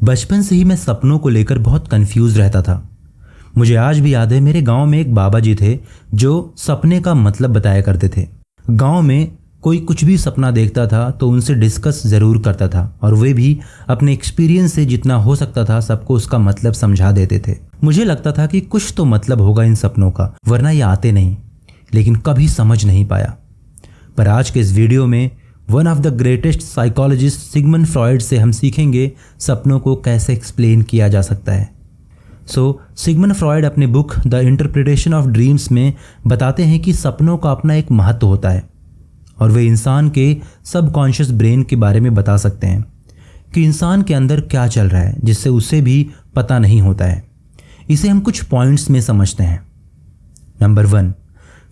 बचपन से ही मैं सपनों को लेकर बहुत कंफ्यूज रहता था। मुझे आज भी याद है, मेरे गांव में एक बाबा जी थे जो सपने का मतलब बताया करते थे। गांव में कोई कुछ भी सपना देखता था तो उनसे डिस्कस ज़रूर करता था और वे भी अपने एक्सपीरियंस से जितना हो सकता था सबको उसका मतलब समझा देते थे। मुझे लगता था कि कुछ तो मतलब होगा इन सपनों का, वरना ये आते नहीं, लेकिन कभी समझ नहीं पाया। पर आज के इस वीडियो में one of the greatest psychologist Sigmund Freud से हम सीखेंगे सपनों को कैसे एक्सप्लेन किया जा सकता है। सिगमंड फ्रॉइड अपने book the interpretation of dreams में बताते हैं कि सपनों का अपना एक महत्व होता है और वे इंसान के सबकॉन्शियस ब्रेन के बारे में बता सकते हैं कि इंसान के अंदर क्या चल रहा है जिससे उसे भी पता नहीं होता है। इसे हम कुछ पॉइंट्स में समझते हैं। नंबर 1,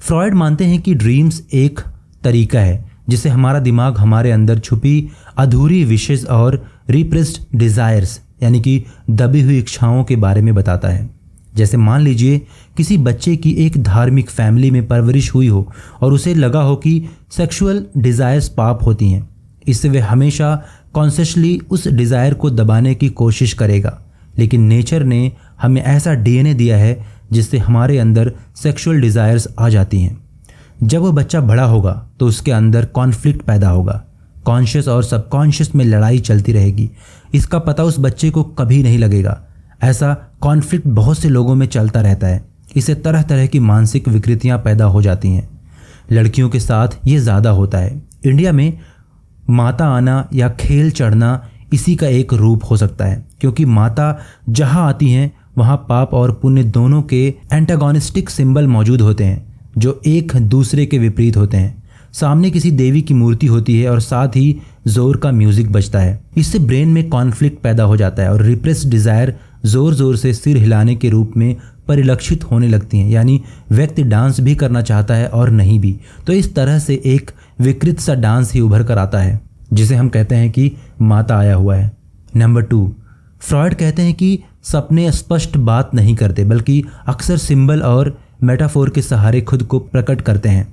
फ्रॉइड मानते हैं कि ड्रीम्स एक तरीका है जिसे हमारा दिमाग हमारे अंदर छुपी अधूरी विशेष और रिप्रेस्ड डिज़ायर्स यानी कि दबी हुई इच्छाओं के बारे में बताता है। जैसे मान लीजिए किसी बच्चे की एक धार्मिक फैमिली में परवरिश हुई हो और उसे लगा हो कि सेक्सुअल डिज़ायर्स पाप होती हैं, इससे वे हमेशा कॉन्शियसली उस डिज़ायर को दबाने की कोशिश करेगा। लेकिन नेचर ने हमें ऐसा डीएनए दिया है जिससे हमारे अंदर सेक्सुअल डिज़ायर्स आ जाती हैं। जब वो बच्चा बड़ा होगा तो उसके अंदर कॉन्फ्लिक्ट पैदा होगा, कॉन्शियस और सबकॉन्शियस में लड़ाई चलती रहेगी। इसका पता उस बच्चे को कभी नहीं लगेगा। ऐसा कॉन्फ्लिक्ट बहुत से लोगों में चलता रहता है। इससे तरह तरह की मानसिक विकृतियां पैदा हो जाती हैं। लड़कियों के साथ ये ज़्यादा होता है। इंडिया में माता आना या खेल चढ़ना इसी का एक रूप हो सकता है, क्योंकि माता जहाँ आती हैं वहाँ पाप और पुण्य दोनों के एंटागोनिस्टिक सिंबल मौजूद होते हैं जो एक दूसरे के विपरीत होते हैं। सामने किसी देवी की मूर्ति होती है और साथ ही जोर का म्यूजिक बजता है। इससे ब्रेन में कॉन्फ्लिक्ट पैदा हो जाता है और रिप्रेस्ड डिज़ायर जोर जोर से सिर हिलाने के रूप में परिलक्षित होने लगती हैं। यानी व्यक्ति डांस भी करना चाहता है और नहीं भी, तो इस तरह से एक विकृत सा डांस ही उभर कर आता है जिसे हम कहते हैं कि माता आया हुआ है। नंबर 2, फ्रॉइड कहते हैं कि सपने स्पष्ट बात नहीं करते बल्कि अक्सर सिंबल और मेटाफोर के सहारे खुद को प्रकट करते हैं।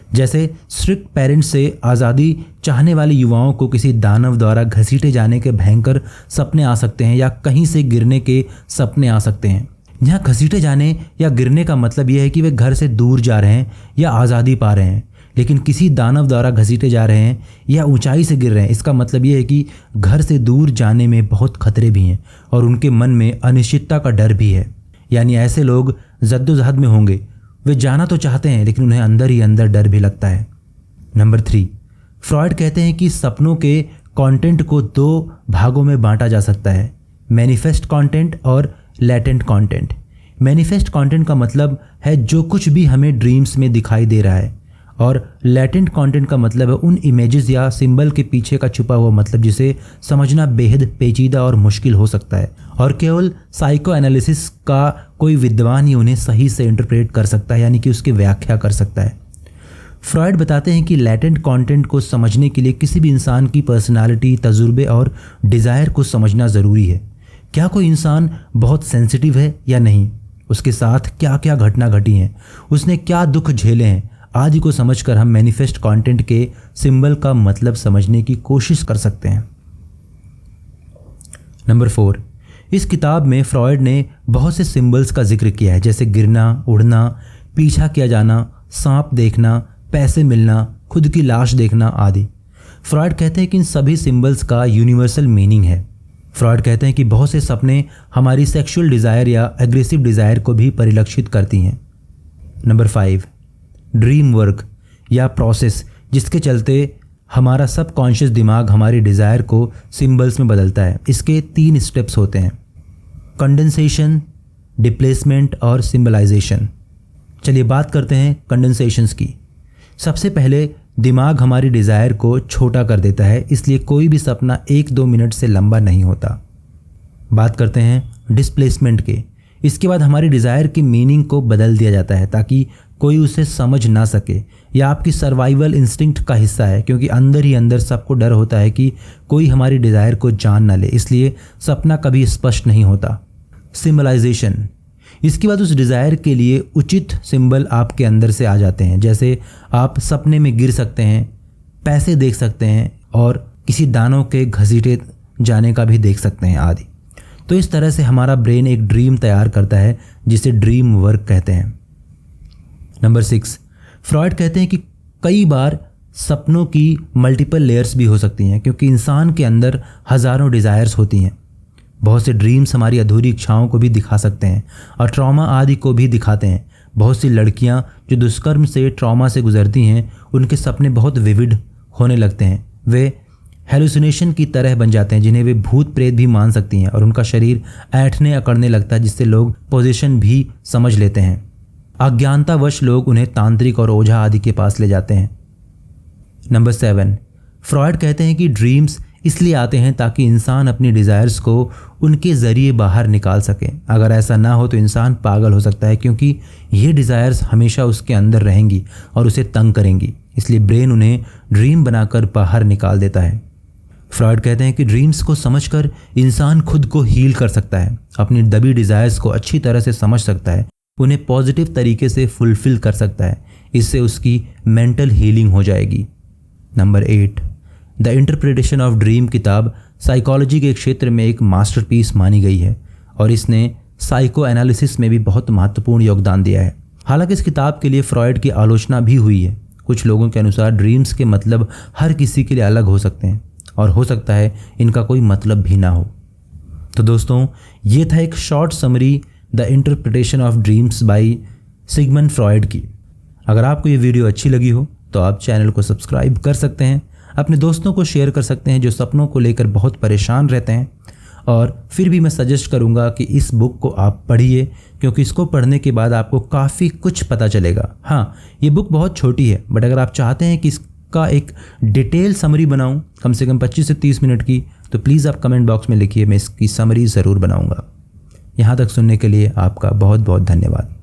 जैसे स्ट्रिक्ट पेरेंट्स से आज़ादी चाहने वाले युवाओं को किसी दानव द्वारा घसीटे जाने के भयंकर सपने आ सकते हैं या कहीं से गिरने के सपने आ सकते हैं। यहाँ घसीटे जाने या गिरने का मतलब यह है कि वे घर से दूर जा रहे हैं या आज़ादी पा रहे हैं, लेकिन किसी दानव द्वारा घसीटे जा रहे हैं या ऊंचाई से गिर रहे हैं, इसका मतलब यह है कि घर से दूर जाने में बहुत खतरे भी हैं और उनके मन में अनिश्चितता का डर भी है। यानी ऐसे लोग जद्दोजहद में होंगे, वे जाना तो चाहते हैं लेकिन उन्हें अंदर ही अंदर डर भी लगता है। नंबर 3, फ्रॉइड कहते हैं कि सपनों के कंटेंट को 2 भागों में बांटा जा सकता है, मैनिफेस्ट कंटेंट और लैटेंट कंटेंट। मैनिफेस्ट कंटेंट का मतलब है जो कुछ भी हमें ड्रीम्स में दिखाई दे रहा है, और लैटेंट कंटेंट का मतलब है उन इमेजेस या सिंबल के पीछे का छुपा हुआ मतलब जिसे समझना बेहद पेचीदा और मुश्किल हो सकता है और केवल साइको एनालिसिस का कोई विद्वान ही उन्हें सही से इंटरप्रेट कर सकता है, यानी कि उसकी व्याख्या कर सकता है। फ्रॉइड बताते हैं कि लैटेंट कंटेंट को समझने के लिए किसी भी इंसान की पर्सनालिटी, तजुर्बे और डिज़ायर को समझना ज़रूरी है। क्या कोई इंसान बहुत सेंसिटिव है या नहीं, उसके साथ क्या क्या घटना घटी हैं, उसने क्या दुख झेले हैं आदि को समझकर हम मैनिफेस्ट कंटेंट के सिंबल का मतलब समझने की कोशिश कर सकते हैं। नंबर 4, इस किताब में फ्रॉइड ने बहुत से सिंबल्स का जिक्र किया है, जैसे गिरना, उड़ना, पीछा किया जाना, सांप देखना, पैसे मिलना, खुद की लाश देखना आदि। फ्रॉइड कहते हैं कि इन सभी सिंबल्स का यूनिवर्सल मीनिंग है। फ्रॉइड कहते हैं कि बहुत से सपने हमारी सेक्सुअल डिज़ायर या एग्रेसिव डिज़ायर को भी परिलक्षित करती हैं। नंबर 5, ड्रीम वर्क या प्रोसेस जिसके चलते हमारा सबकॉन्शियस दिमाग हमारी डिज़ायर को सिंबल्स में बदलता है। इसके 3 स्टेप्स होते हैं, कंडेंसेशन, डिप्लेसमेंट और सिंबलाइजेशन। चलिए बात करते हैं कंडेंसेशंस की। सबसे पहले दिमाग हमारी डिज़ायर को छोटा कर देता है, इसलिए कोई भी सपना 1-2 मिनट से लंबा नहीं होता। बात करते हैं डिस्प्लेसमेंट के। इसके बाद हमारी डिज़ायर की मीनिंग को बदल दिया जाता है ताकि कोई उसे समझ ना सके। यह आपकी सर्वाइवल इंस्टिंक्ट का हिस्सा है, क्योंकि अंदर ही अंदर सबको डर होता है कि कोई हमारी डिज़ायर को जान ना ले, इसलिए सपना कभी स्पष्ट नहीं होता। सिंबलाइजेशन, इसके बाद उस डिज़ायर के लिए उचित सिंबल आपके अंदर से आ जाते हैं। जैसे आप सपने में गिर सकते हैं, पैसे देख सकते हैं और किसी दानों के घसीटे जाने का भी देख सकते हैं आदि। तो इस तरह से हमारा ब्रेन एक ड्रीम तैयार करता है जिसे ड्रीम वर्क कहते हैं। नंबर 6, फ्रॉयड कहते हैं कि कई बार सपनों की मल्टीपल लेयर्स भी हो सकती हैं, क्योंकि इंसान के अंदर हज़ारों डिज़ायर्स होती हैं। बहुत से ड्रीम्स हमारी अधूरी इच्छाओं को भी दिखा सकते हैं और ट्रॉमा आदि को भी दिखाते हैं। बहुत सी लड़कियां जो दुष्कर्म से ट्रॉमा से गुजरती हैं, उनके सपने बहुत विविड होने लगते हैं। वे हेलुसिनेशन की तरह बन जाते हैं जिन्हें वे भूत प्रेत भी मान सकती हैं, और उनका शरीर ऐंठने अकड़ने लगता है जिससे लोग पोजीशन भी समझ लेते हैं। अज्ञानतावश लोग उन्हें तांत्रिक और ओझा आदि के पास ले जाते हैं। नंबर 7, फ्रॉयड कहते हैं कि ड्रीम्स इसलिए आते हैं ताकि इंसान अपनी डिज़ायर्स को उनके ज़रिए बाहर निकाल सके। अगर ऐसा ना हो तो इंसान पागल हो सकता है, क्योंकि ये डिज़ायर्स हमेशा उसके अंदर रहेंगी और उसे तंग करेंगी। इसलिए ब्रेन उन्हें ड्रीम बनाकर बाहर निकाल देता है। फ्रॉयड कहते हैं कि ड्रीम्स को समझकर इंसान खुद को हील कर सकता है, अपनी दबी डिज़ायर्स को अच्छी तरह से समझ सकता है, उन्हें पॉजिटिव तरीके से फुलफ़िल कर सकता है। इससे उसकी मेंटल हीलिंग हो जाएगी। Number 8, the interpretation of dream किताब साइकोलॉजी के क्षेत्र में एक मास्टरपीस मानी गई है और इसने साइको एनालिसिस में भी बहुत महत्वपूर्ण योगदान दिया है। हालांकि इस किताब के लिए फ्रॉयड की आलोचना भी हुई है। कुछ लोगों के अनुसार ड्रीम्स के मतलब हर किसी के लिए अलग हो सकते हैं और हो सकता है इनका कोई मतलब भी ना हो। तो दोस्तों, ये था एक short summary the interpretation of dreams by Sigmund Freud की। अगर आपको ये वीडियो अच्छी लगी हो तो आप चैनल को सब्सक्राइब कर सकते हैं, अपने दोस्तों को शेयर कर सकते हैं जो सपनों को लेकर बहुत परेशान रहते हैं। और फिर भी मैं सजेस्ट करूंगा कि इस बुक को आप पढ़िए, क्योंकि इसको पढ़ने के बाद आपको काफ़ी कुछ पता चलेगा। हाँ, ये बुक बहुत छोटी है, बट अगर आप चाहते हैं कि इसका एक डिटेल समरी बनाऊं कम से कम 25 से 30 मिनट की, तो प्लीज़ आप कमेंट बॉक्स में लिखिए, मैं इसकी समरी ज़रूर बनाऊंगा। यहाँ तक सुनने के लिए आपका बहुत बहुत धन्यवाद।